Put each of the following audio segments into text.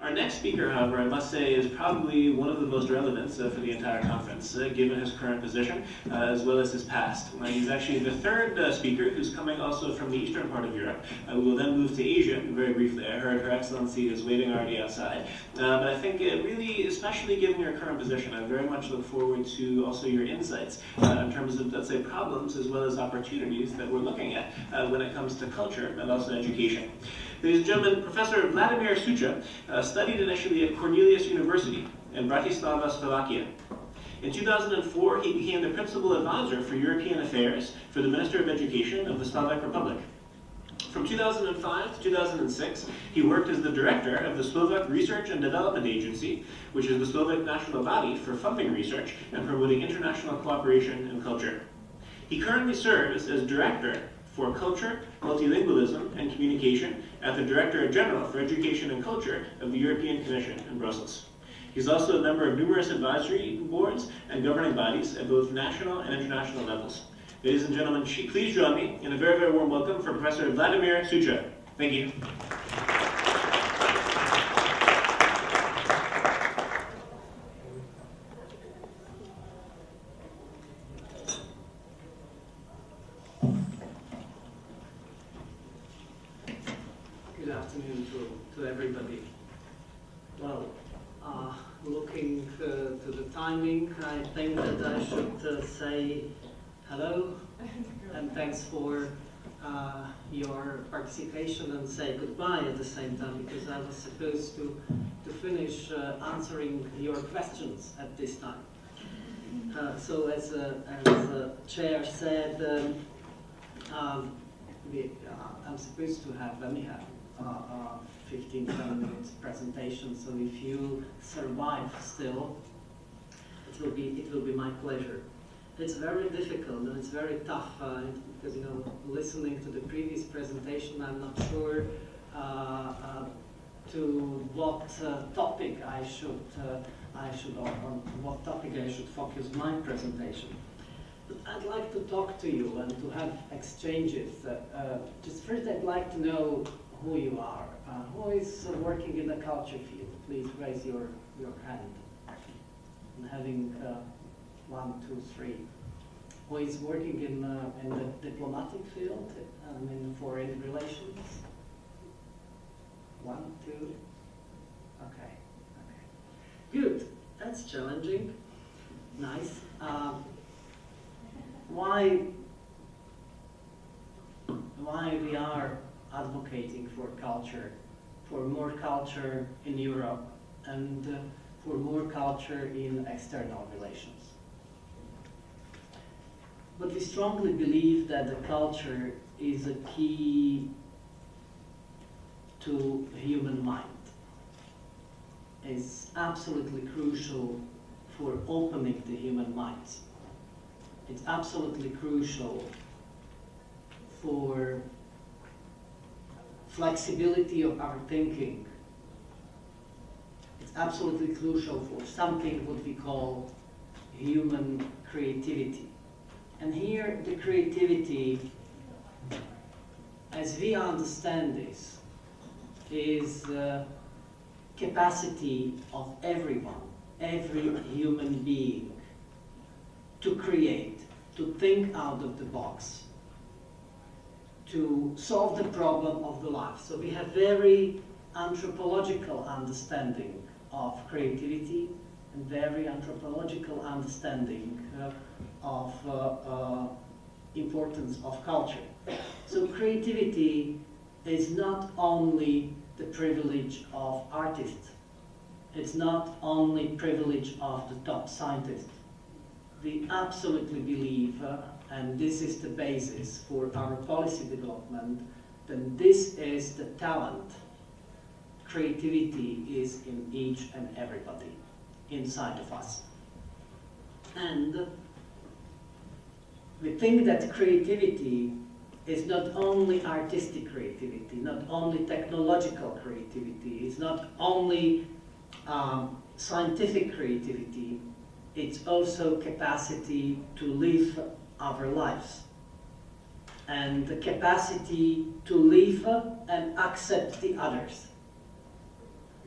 Our next speaker, however, I must say, is probably one of the most relevant for the entire conference, given his current position, as well as his past. He's actually the third speaker who's coming also from the eastern part of Europe. We will then move to Asia very briefly. I heard Her Excellency is waiting already outside. But I think really, especially given your current position, I very much look forward to also your insights in terms of, let's say, problems as well as opportunities that we're looking at when it comes to culture and also education. Ladies and gentlemen, Professor Vladimír Šucha studied initially at Cornelius University in Bratislava, Slovakia. In 2004, he became the principal advisor for European affairs for the Minister of Education of the Slovak Republic. From 2005 to 2006, he worked as the director of the Slovak Research and Development Agency, which is the Slovak national body for funding research and promoting international cooperation and culture. He currently serves as director for Culture, Multilingualism, and Communication at the Directorate-General for Education and Culture of the European Commission in Brussels. He's also a member of numerous advisory boards and governing bodies at both national and international levels. Ladies and gentlemen, please join me in a very, very warm welcome for Professor Vladimír Šucha. Thank you. Good afternoon to everybody. Well, looking to the timing, I think that I should say hello and thanks for your participation and say goodbye at the same time, because I was supposed to finish answering your questions at this time. So as the chair said, I'm supposed to have, let me have 15-20 minutes presentation, so if you survive still, it will be my pleasure. It's very difficult and it's very tough because, you know, listening to the previous presentation, I'm not sure to what topic I should on what topic I should focus my presentation. But I'd like to talk to you and to have exchanges. Just first, I'd like to know who you are. Who is working in the culture field? Please raise your hand. I'm having 1, 2, 3. Who is working in the diplomatic field? In foreign relations? 1, 2. Okay. Good. That's challenging. Nice. Why we are advocating for culture, for more culture in Europe, and for more culture in external relations. But we strongly believe that the culture is a key to human mind. It's absolutely crucial for opening the human minds. It's absolutely crucial for flexibility of our thinking. It's absolutely crucial for something what we call human creativity. And here the creativity, as we understand this, is the capacity of everyone, every human being, to create, to think out of the box, to solve the problem of the life. So we have very anthropological understanding of creativity and very anthropological understanding of importance of culture. So creativity is not only the privilege of artists. It's not only privilege of the top scientists. We absolutely believe, and this is the basis for our policy development, that this is the talent. Creativity is in each and everybody inside of us. And we think that creativity is not only artistic creativity, not only technological creativity, it's not only scientific creativity, it's also capacity to live our lives. And the capacity to live and accept the others.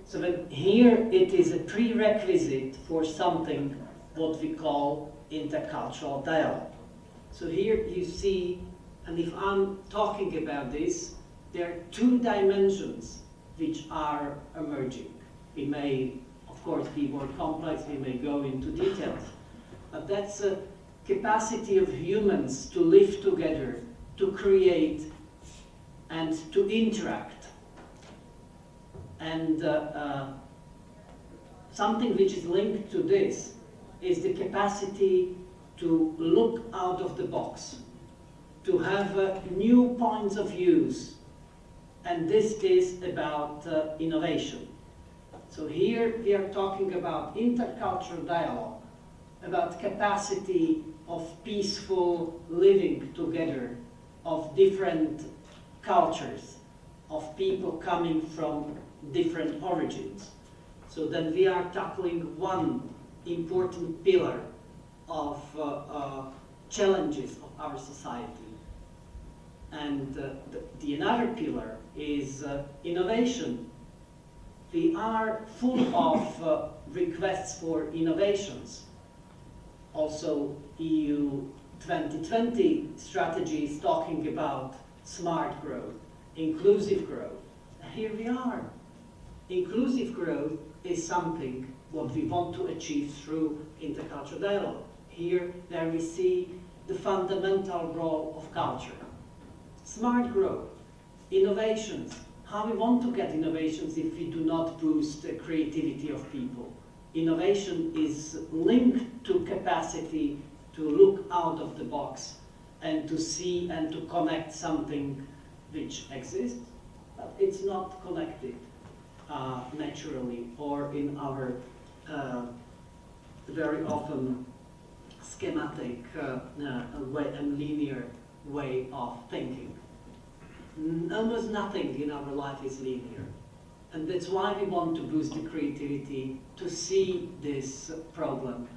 So that here it is a prerequisite for something what we call intercultural dialogue. So here you see, and if I'm talking about this, there are two dimensions which are emerging. We may, of course, be more complex, we may go into details, but that's a capacity of humans to live together, to create, and to interact. And something which is linked to this is the capacity to look out of the box, to have new points of views, and this is about innovation. So here we are talking about intercultural dialogue, about capacity of peaceful living together, of different cultures, of people coming from different origins. So then we are tackling one important pillar of challenges of our society. And the another pillar is innovation. We are full of requests for innovations. Also, EU 2020 strategy is talking about smart growth, inclusive growth. Here we are. Inclusive growth is something what we want to achieve through intercultural dialogue. Here, there we see the fundamental role of culture. Smart growth, innovations. How we want to get innovations if we do not boost the creativity of people? Innovation is linked to capacity to look out of the box and to see and to connect something which exists, but it's not connected naturally or in our very often schematic way and linear way of thinking. Almost nothing in our life is linear. And that's why we want to boost the creativity, to see this problem,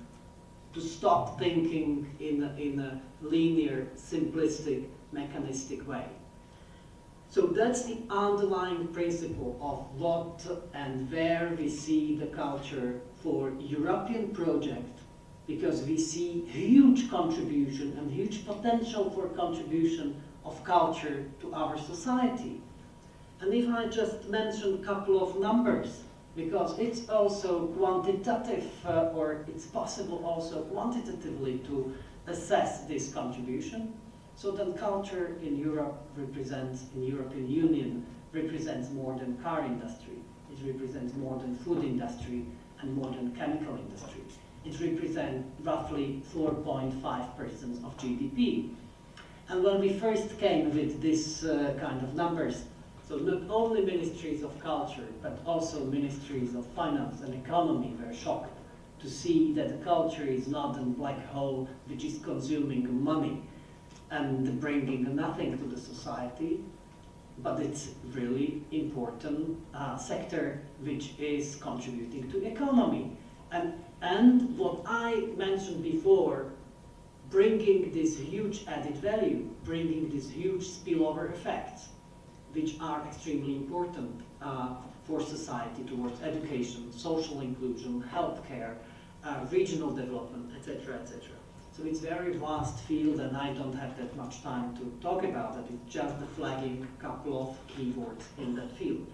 to stop thinking in a linear, simplistic, mechanistic way. So that's the underlying principle of what and where we see the culture for European project, because we see huge contribution and huge potential for contribution of culture to our society. And if I just mention a couple of numbers, because it's also quantitative, or it's possible also quantitatively to assess this contribution. So then culture in Europe represents, in European Union, represents more than car industry. It represents more than food industry and more than chemical industry. It represents roughly 4.5% of GDP. And when we first came with this kind of numbers, so not only ministries of culture, but also ministries of finance and economy were shocked to see that the culture is not a black hole which is consuming money and bringing nothing to the society, but it's really important sector which is contributing to economy. And what I mentioned before, bringing this huge added value, bringing these huge spillover effects, which are extremely important for society towards education, social inclusion, healthcare, regional development, etc., etc. So it's a very vast field, and I don't have that much time to talk about it. It's just flagging a couple of keywords in that field.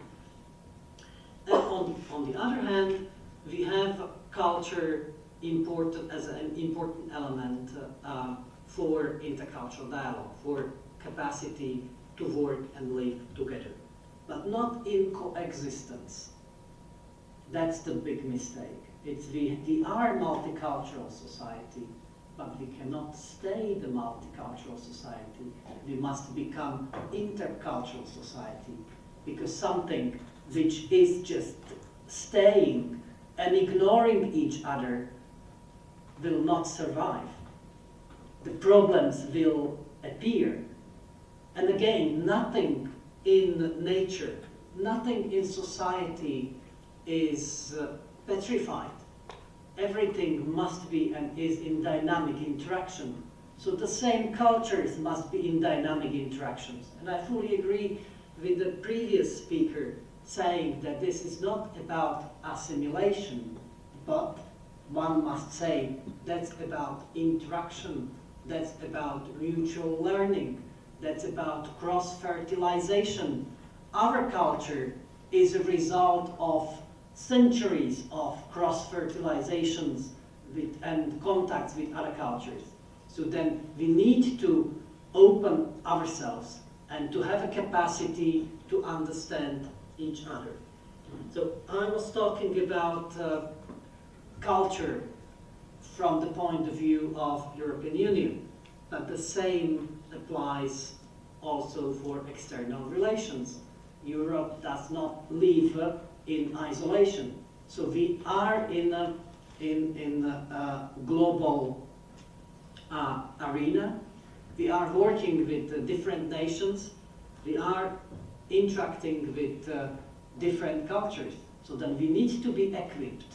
And on the other hand, we have culture important as an important element for intercultural dialogue, for capacity to work and live together, but not in coexistence. That's the big mistake. We are a multicultural society, but we cannot stay the multicultural society. We must become intercultural society, because something which is just staying and ignoring each other will not survive. The problems will appear. And again, nothing in nature, nothing in society is petrified. Everything must be and is in dynamic interaction. So the same cultures must be in dynamic interactions. And I fully agree with the previous speaker saying that this is not about assimilation, but one must say that's about interaction, that's about mutual learning, that's about cross-fertilization. Our culture is a result of centuries of cross-fertilizations and contacts with other cultures. So then we need to open ourselves and to have a capacity to understand each other. So I was talking about culture from the point of view of European Union, but the same applies also for external relations. Europe does not live in isolation. So we are in a global arena. We are working with different nations. We are interacting with different cultures. So then we need to be equipped.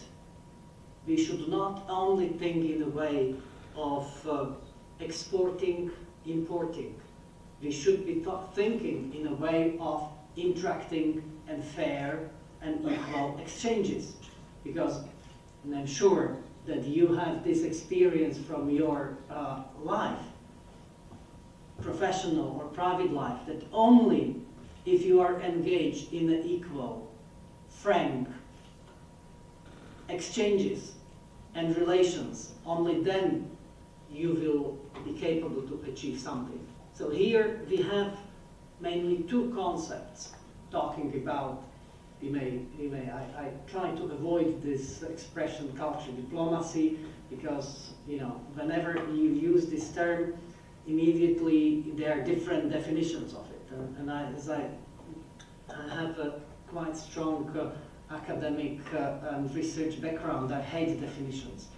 We should not only think in a way of exporting, importing. We should be thinking in a way of interacting and fair and equal exchanges. Because, and I'm sure that you have this experience from your life, professional or private life, that only if you are engaged in an equal, frank exchanges and relations, only then you will be capable to achieve something. So here we have mainly two concepts talking about, I try to avoid this expression culture diplomacy, because whenever you use this term, immediately there are different definitions of it. And I have a quite strong academic and research background, I hate definitions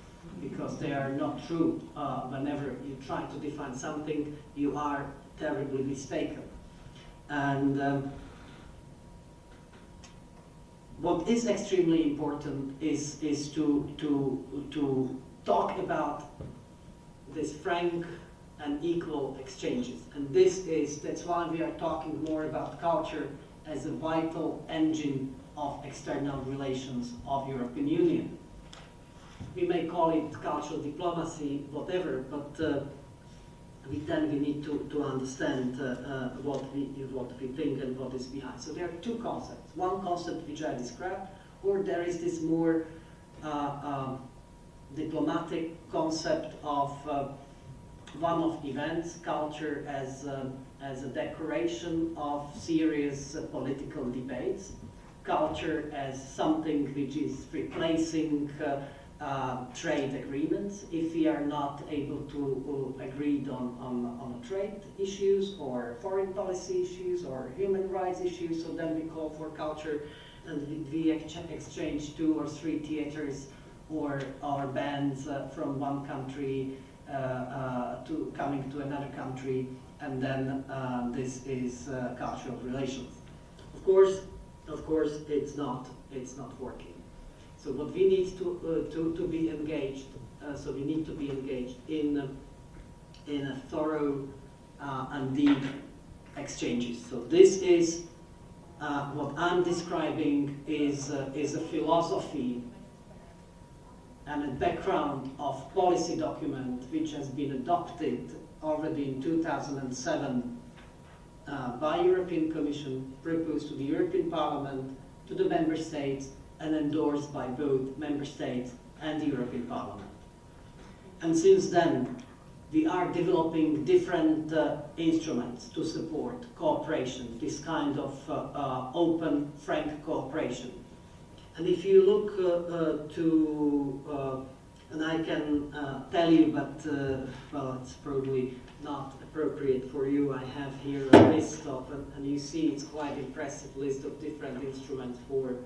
because they are not true. Whenever you try to define something, you are terribly mistaken. And what is extremely important is to talk about this frank and equal exchanges. And that's why we are talking more about culture as a vital engine of external relations of European Union. We may call it cultural diplomacy, whatever, but then we need to understand what we think and what is behind. So there are two concepts. One concept which I described, or there is this more diplomatic concept of one-off events, culture as a decoration of serious political debates, culture as something which is replacing trade agreements. If we are not able to agree on trade issues or foreign policy issues or human rights issues, so then we call for culture, and we exchange 2 or 3 theaters or bands from one country to coming to another country, and then this is cultural relations. Of course, it's not working. So what we need to be engaged, so we need to be engaged in a thorough and deep exchanges. So this is what I'm describing is a philosophy and a background of policy document which has been adopted already in 2007 by European Commission, proposed to the European Parliament, to the Member States, and endorsed by both Member States and the European Parliament. And since then, we are developing different instruments to support cooperation, this kind of open, frank cooperation. And if you look and I can tell you, but well, it's probably not appropriate for you. I have here a list of, and you see it's quite impressive list of different instruments for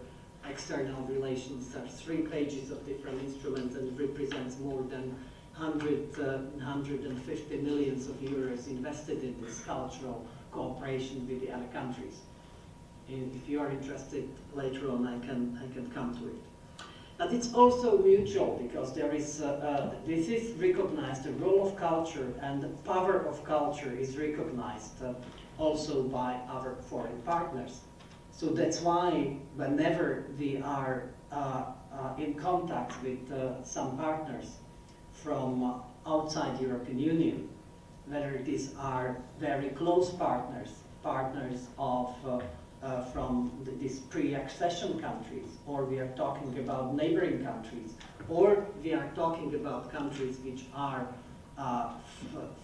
external relations. There are 3 pages of different instruments, and it represents more than 150 millions of euros invested in this cultural cooperation with the other countries. And if you are interested, later on I can come to it. But it's also mutual, because there is this is recognized. The role of culture and the power of culture is recognized also by our foreign partners. So that's why whenever we are in contact with some partners from outside European Union, whether these are very close partners, partners of from these pre-accession countries, or we are talking about neighboring countries, or we are talking about countries which are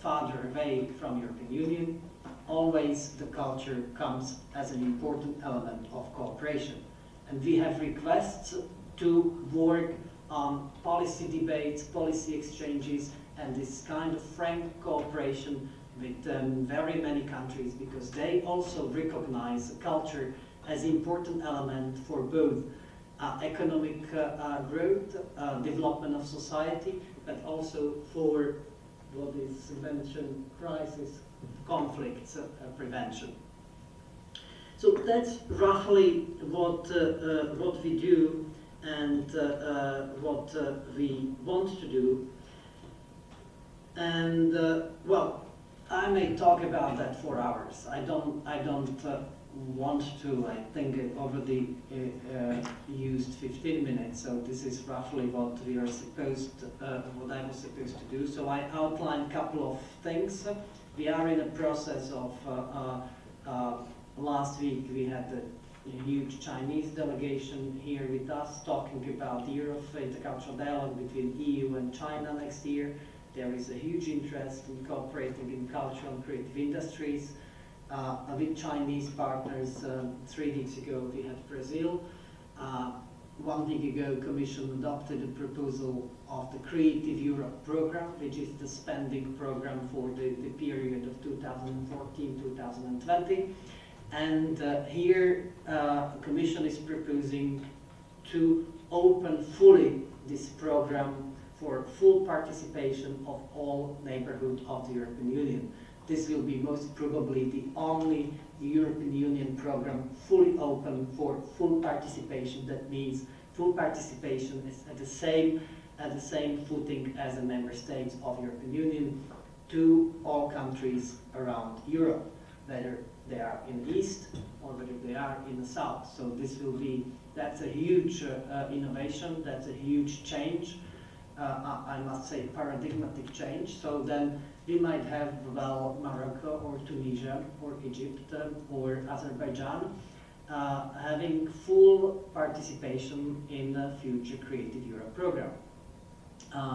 farther away from European Union, always the culture comes as an important element of cooperation. And we have requests to work on policy debates, policy exchanges, and this kind of frank cooperation with very many countries, because they also recognize culture as an important element for both economic growth, development of society, but also for what is mentioned, crisis, conflicts prevention. So that's roughly what we do and what we want to do. And well, I may talk about that for hours. I don't want to. I think I already used 15 minutes, so this is roughly what we are supposed, what I was supposed to do. So I outlined a couple of things. We are in a process of. Last week we had a huge Chinese delegation here with us talking about the year of intercultural dialogue between EU and China next year. There is a huge interest in cooperating in cultural and creative industries with Chinese partners. 3 weeks ago we had Brazil. 1 week ago Commission adopted a proposal of the Creative Europe program, which is the spending program for the period of 2014-2020. And here the Commission is proposing to open fully this program for full participation of all neighborhoods of the European Union. This will be most probably the only European Union program fully open for full participation. That means full participation is at the same footing as the member states of European Union to all countries around Europe, whether they are in the east or whether they are in the south. So this will be, that's a huge innovation, that's a huge change. I must say paradigmatic change. So then we might have, well, Morocco or Tunisia or Egypt or Azerbaijan having full participation in the future Creative Europe program.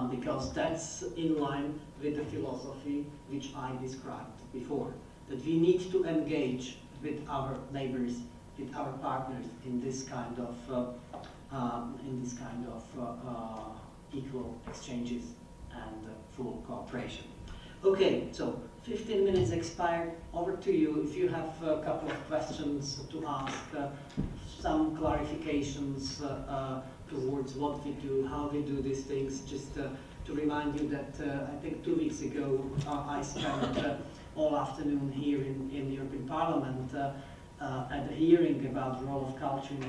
Because that's in line with the philosophy which I described before, that we need to engage with our neighbors, with our partners in this kind of equal exchanges and full cooperation. Okay, so 15 minutes expired. Over to you. If you have a couple of questions to ask, some clarifications towards what we do, how we do these things, just to remind you that I think 2 weeks ago I spent all afternoon here in the European Parliament at a hearing about the role of culture in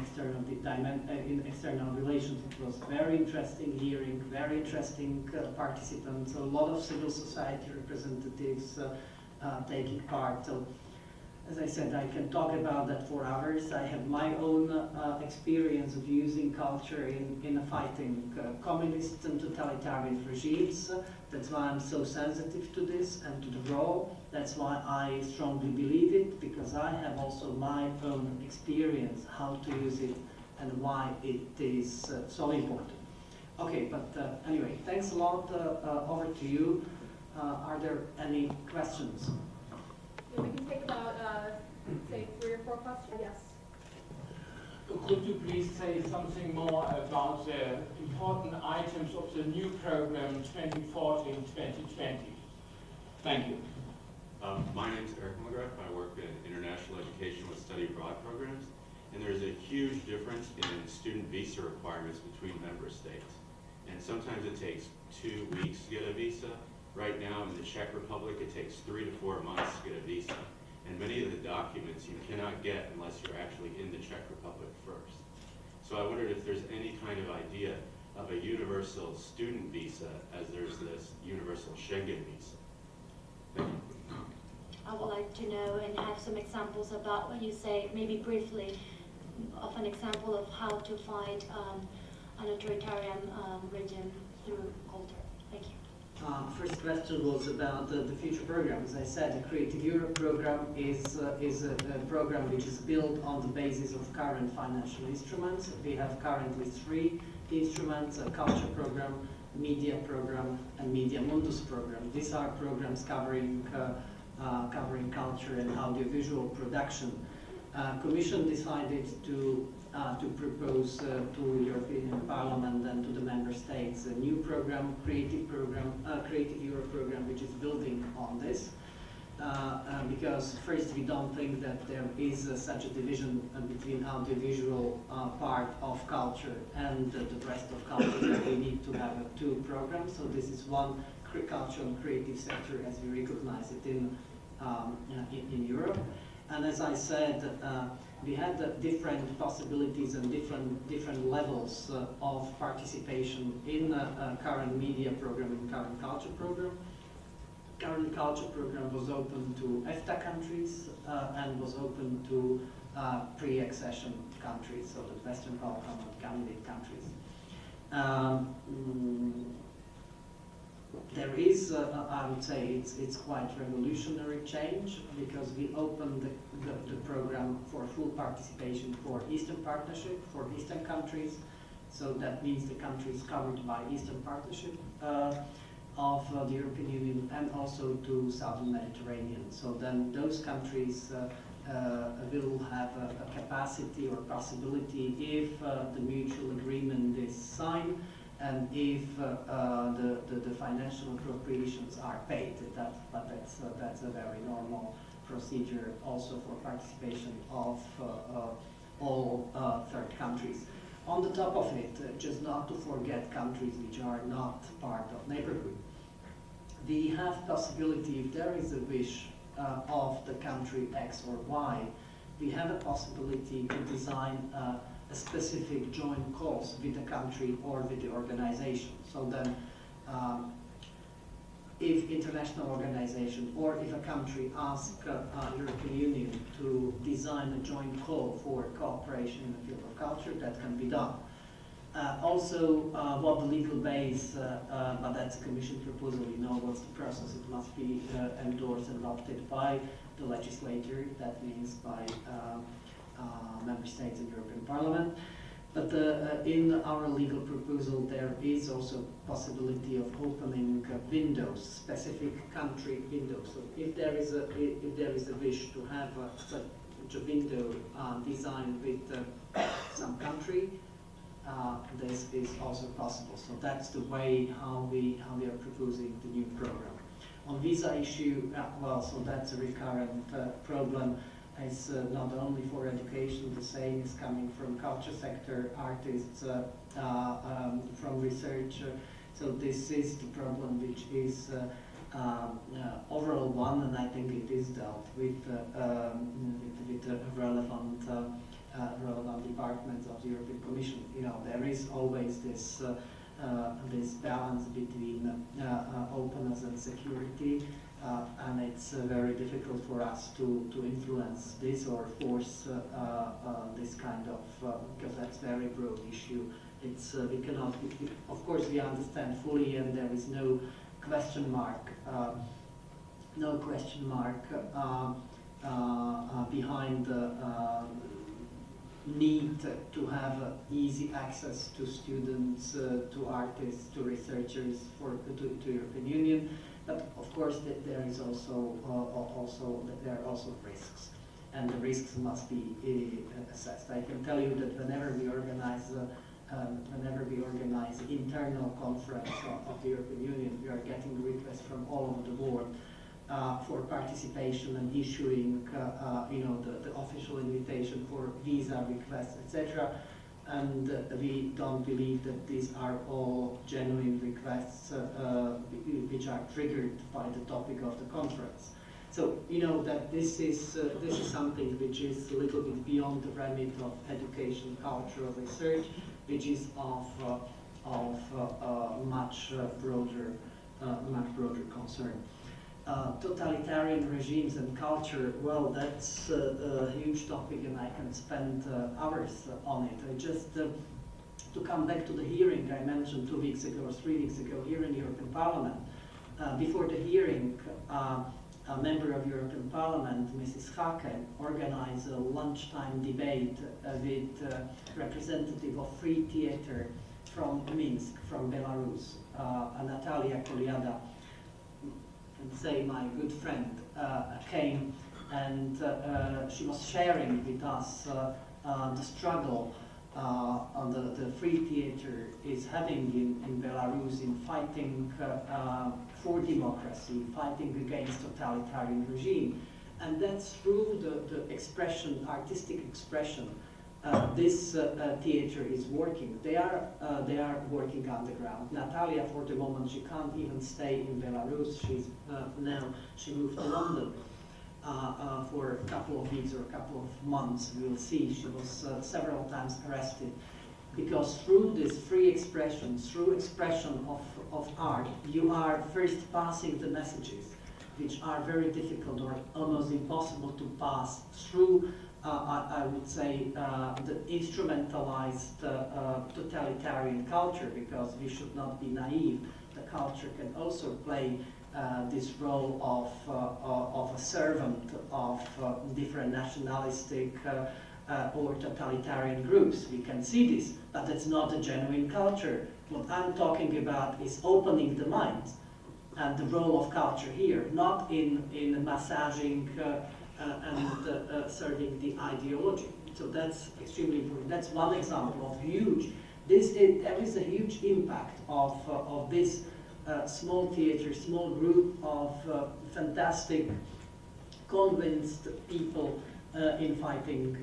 external relations. It was a very interesting hearing, very interesting participants, a lot of civil society representatives taking part. So, as I said, I can talk about that for hours. I have my own experience of using culture in fighting communist and totalitarian regimes. That's why I'm so sensitive to this and to the role. That's why I strongly believe it, because I have also my own experience how to use it and why it is so important. Okay, but anyway, thanks a lot. Over to you. Are there any questions? Yeah, we can take about, say, 3 or 4 questions. Yes. Could you please say something more about the important items of the new program 2014-2020? Thank you. My name is Eric McGrath. I work in international education with study abroad programs, and there's a huge difference in student visa requirements between member states. And sometimes it takes 2 weeks to get a visa. Right now in the Czech Republic, it takes 3 to 4 months to get a visa. And many of the documents you cannot get unless you're actually in the Czech Republic first. So I wondered if there's any kind of idea of a universal student visa as there's this universal Schengen visa. Thank you. I would like to know and have some examples about when you say, maybe briefly, of an example of how to fight an authoritarian regime through culture. Thank you. First question was about the future program. As I said, the Creative Europe program is a program which is built on the basis of current financial instruments. We have currently 3 instruments: a culture program, media program, and Media Mundus program. These are programs covering culture and audiovisual production. Commission decided to propose to European Parliament and to the member states a new program, Creative Europe program, which is building on this. Because first, we don't think that there is such a division between audiovisual part of culture and the rest of culture, that we need to have 2 programs. So this is one culture and creative sector as we recognize it in Europe. And as I said, we had different possibilities and different levels of participation in current media program and current culture program. Current culture program was open to EFTA countries and was open to pre-accession countries, so the Western Balkan and candidate countries. There is, I would say, it's quite revolutionary change, because we opened the program for full participation for Eastern Partnership, for Eastern countries. So that means the countries covered by Eastern Partnership of the European Union, and also to Southern Mediterranean. So then those countries will have a capacity or possibility, if the mutual agreement is signed, and if the financial appropriations are paid. But that's a very normal procedure also for participation of all third countries. On the top of it, just not to forget countries which are not part of neighborhood. We have possibility, if there is a wish of the country X or Y, we have a possibility to design a specific joint cause with the country or with the organization. So then, if international organization or if a country asks European Union to design a joint call for cooperation in the field of culture, that can be done. Also, what the legal base, but that's a Commission proposal, we know what's the process. It must be endorsed and adopted by the legislature, that means by member states and European Parliament. But in our legal proposal, there is also possibility of opening windows, specific country windows. So if there is a wish to have such a window designed with some country, this is also possible. So that's the way how we are proposing the new program. On visa issue, well, so that's a recurrent problem. It's not only for education, the same is coming from culture sector, artists, from research. So this is the problem, which is overall one, and I think it is dealt with the relevant departments of the European Commission. You know, there is always this this balance between openness and security. And it's very difficult for us to influence this or force this kind of, because that's a very broad issue. It's we cannot, of course we understand fully, and there is no question mark, behind the need to have easy access to students, to artists, to researchers, to European Union. But of course, there is also there are also risks, and the risks must be assessed. I can tell you that whenever we organize internal conference of the European Union, we are getting requests from all over the world for participation and issuing, the official invitation for visa requests, etc. And we don't believe that these are all genuine requests which are triggered by the topic of the conference. So you know that this is something which is a little bit beyond the remit of education, cultural research, which is of much broader concern. totalitarian regimes and culture, well, that's a huge topic and I can spend hours on it. I just, to come back to the hearing I mentioned 2 weeks ago or 3 weeks ago here in the European Parliament, before the hearing, a member of European Parliament, Mrs. Schaake, organized a lunchtime debate with representative of Free Theatre from Minsk, from Belarus, Natalia Kolyada, and say my good friend, came and she was sharing with us the struggle the Free Theatre is having in Belarus in fighting for democracy, fighting against totalitarian regime. And that's through the expression, artistic expression, this theatre is working. They are working underground. Natalia, for the moment, she can't even stay in Belarus. She moved to London for a couple of weeks or a couple of months. We'll see. She was several times arrested because through this free expression, through expression of art, you are first passing the messages, which are very difficult or almost impossible to pass through. I would say the instrumentalized totalitarian culture, because we should not be naive. The culture can also play this role of a servant of different nationalistic or totalitarian groups. We can see this, but it's not a genuine culture. What I'm talking about is opening the mind and the role of culture here, not in massaging and serving the ideology. So that's extremely important. That's one example of huge. There is a huge impact of this small theater, small group of fantastic, convinced people in fighting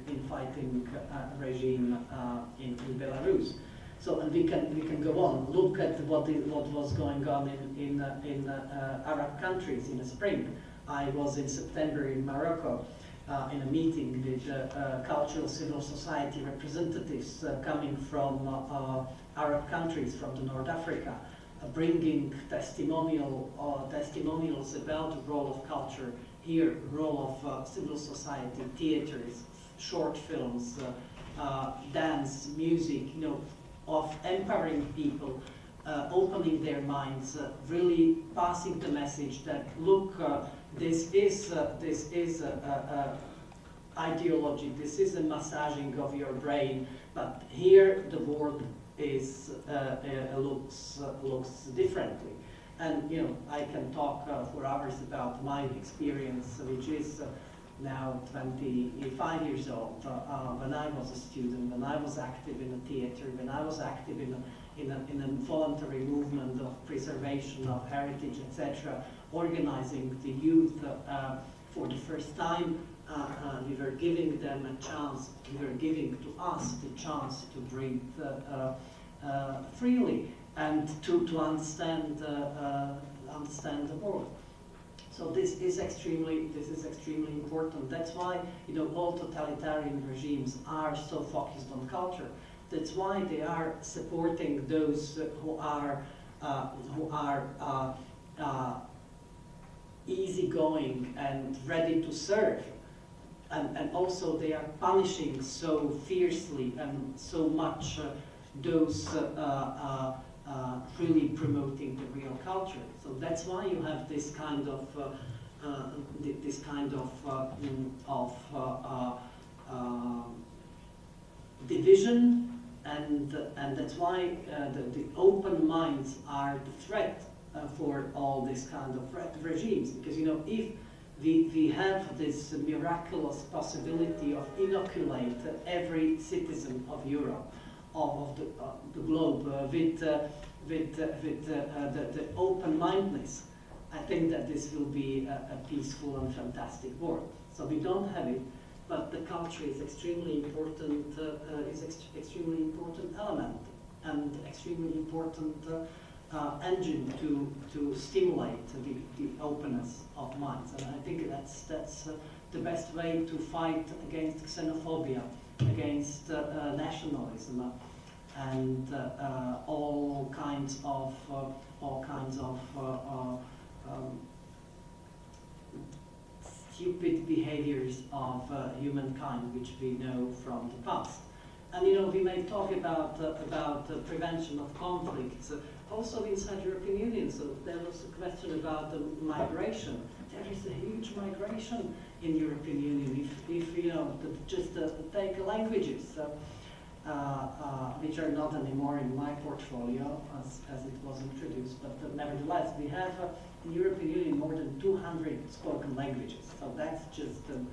regime in Belarus. So, and we can go on. Look at what was going on in Arab countries in the spring. I was in September in Morocco in a meeting with cultural civil society representatives coming from Arab countries, from the North Africa, bringing testimonials about the role of culture here, role of civil society, theaters, short films, dance, music, of empowering people, opening their minds, really passing the message that look, this is ideology, this is a massaging of your brain, but here the world is looks differently. And I can talk for hours about my experience, which is now 25 years old. When I was a student, when I was active in a theater, when I was active in a voluntary movement of preservation of heritage, etc., organizing the youth for the first time. We were giving them a chance, we were giving to us the chance to breathe freely and to understand the world. So this is extremely important. That's why all totalitarian regimes are so focused on culture. That's why they are supporting those who are easygoing and ready to serve. And also they are punishing so fiercely and so much those really promoting the real culture. So that's why you have this kind of division, and that's why the open minds are the threat for all this kind of regimes. Because if we have this miraculous possibility of inoculate every citizen of Europe, of the globe, with the open-mindedness, I think that this will be a peaceful and fantastic world. So we don't have it, but the culture is extremely important. Extremely important element and extremely important engine to stimulate the openness of minds. And I think that's the best way to fight against xenophobia, against nationalism, and all kinds of stupid behaviors of humankind, which we know from the past. And you know, we may talk about prevention of conflicts, also inside European Union. So there was a question about the migration. There is a huge migration in European Union. If you know, just take languages, which are not anymore in my portfolio as it was introduced, but nevertheless, we have in European Union more than 200 spoken languages. So that's just an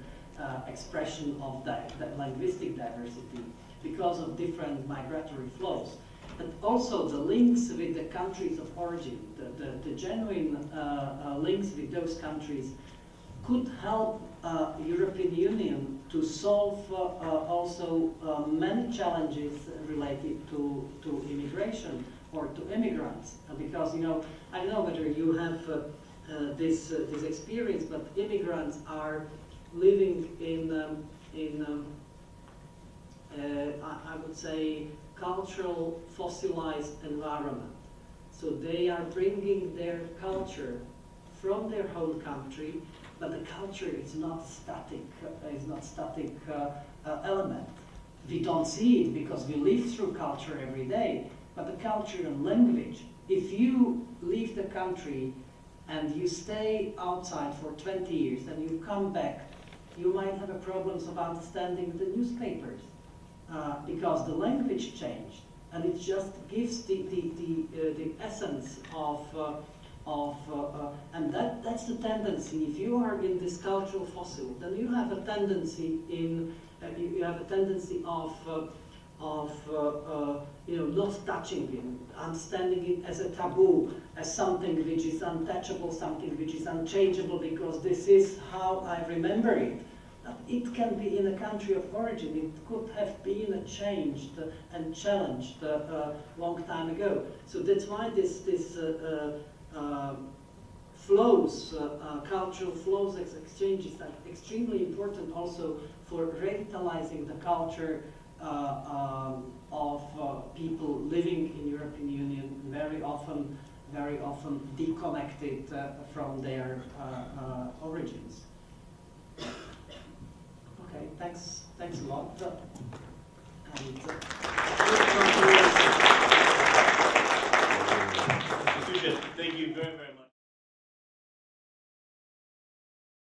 expression of that linguistic diversity because of different migratory flows. But also the links with the countries of origin, the genuine links with those countries could help European Union to solve also many challenges related to immigration or to immigrants. Because, you know, I don't know whether you have this experience, but immigrants are living in I would say, cultural fossilized environment. So they are bringing their culture from their home country, but the culture is not static. Element. We don't see it because we live through culture every day. But the culture and language. If you leave the country and you stay outside for 20 years and you come back, you might have a problems of understanding the newspapers. Because the language changed, and it just gives the essence of and that's the tendency. If you are in this cultural fossil, then you have a tendency of you know, not touching it, understanding it as a taboo, as something which is untouchable, something which is unchangeable, because this is how I remember it. It can be in a country of origin. It could have been changed and challenged a long time ago. So that's why this flows, cultural flows, exchanges are extremely important also for revitalizing the culture of people living in European Union, very often deconnected from their origins. Okay, thanks a lot.